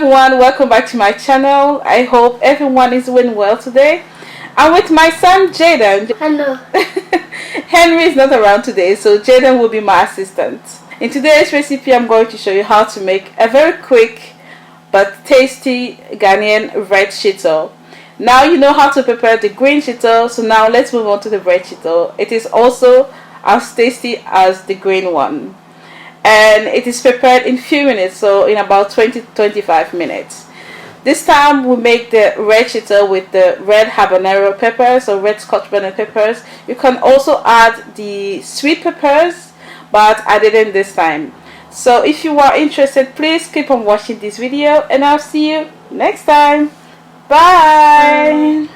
everyone, welcome back to my channel. I hope everyone is doing well today. I'm with my son Jaden. Hello. Henry is not around today, so Jaden will be my assistant. In today's recipe, I'm going to show you how to make a very quick but tasty Ghanaian red Shito. Now you know how to prepare the green Shito, so now let's move on to the red Shito. It is also as tasty as the green one. And it is prepared in few minutes, so in about 20-25 minutes. This time we make the red Shito with the red habanero peppers or red scotch bonnet peppers. You can also add the sweet peppers, but I didn't this time. So if you are interested, please keep on watching this video and I'll see you next time. Bye.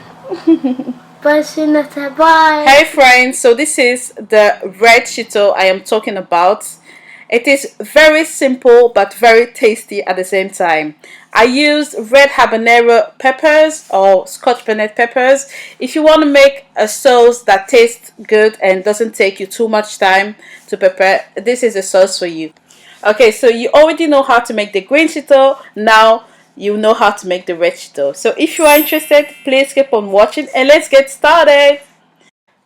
Bye. Hey friends, so this is the red Shito I am talking about. It is very simple but very tasty at the same time. I used red habanero peppers or scotch bonnet peppers. If you want to make a sauce that tastes good and doesn't take you too much time to prepare, this is a sauce for you. Okay, so you already know how to make the green Shito. Now you know how to make the red Shito. So if you are interested, please keep on watching and let's get started.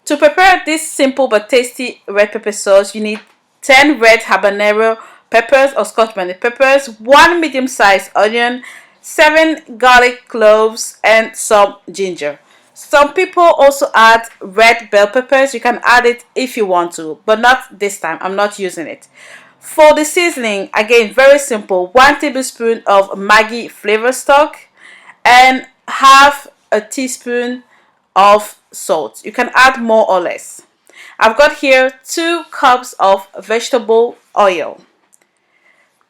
To prepare this simple but tasty red pepper sauce, you need 10 red habanero peppers or scotch bonnet peppers, 1 medium-sized onion, 7 garlic cloves, and some ginger. Some people also add red bell peppers. You can add it if you want to, but not this time. I'm not using it. For the seasoning, again, very simple. 1 tablespoon of Maggi flavor stock and half a teaspoon of salt. You can add more or less. I've got here 2 cups of vegetable oil.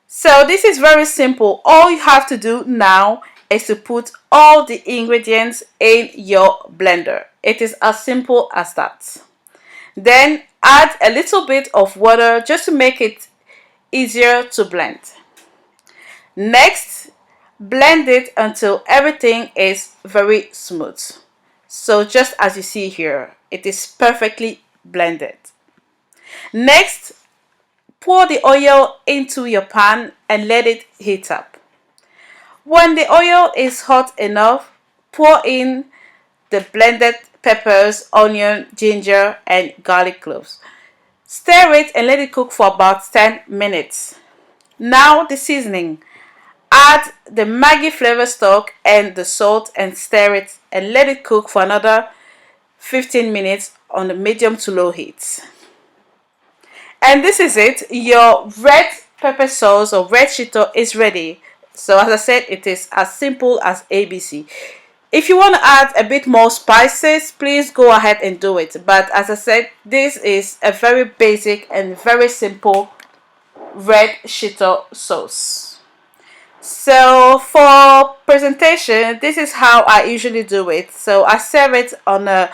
So this is very simple. All you have to do now is to put all the ingredients in your blender. It is as simple as that. Then add a little bit of water just to make it easier to blend. Next, blend it until everything is very smooth. So just as you see here, it is perfectly blended. Next, pour the oil into your pan and let it heat up. When the oil is hot enough, pour in the blended peppers, onion, ginger, and garlic cloves. Stir it and let it cook for about 10 minutes. Now the seasoning. Add the Maggi flavor stock and the salt and stir it and let it cook for another 15 minutes on the medium to low heat. And this is it. Your red pepper sauce or red Shito is ready. So as I said, it is as simple as ABC. If you want to add a bit more spices, please go ahead and do it. But as I said, this is a very basic and very simple red Shito sauce. So for presentation, this is how I usually do it. So I serve it on a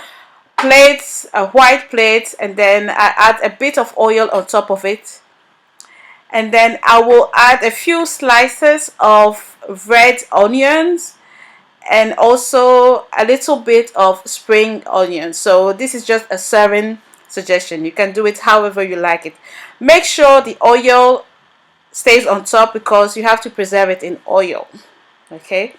white plate, and then I add a bit of oil on top of it, and then I will add a few slices of red onions and also a little bit of spring onion. So this is just a serving suggestion. You can do it however you like it. Make sure the oil stays on top because you have to preserve it in oil. Okay,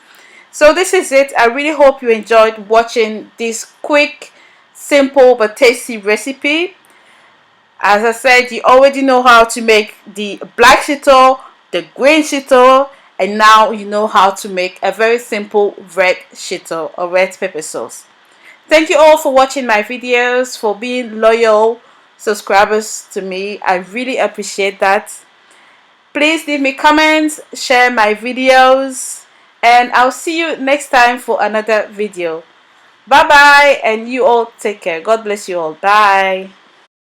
so this is it. I really hope you enjoyed watching this quick, simple but tasty recipe. As I said, you already know how to make the black Shito, the green Shito, and now you know how to make a very simple red Shito or red pepper sauce. Thank you all for watching my videos, for being loyal subscribers to me. I really appreciate that. Please leave me comments, share my videos, and I'll see you next time for another video. Bye bye, and you all take care. God bless you all. Bye.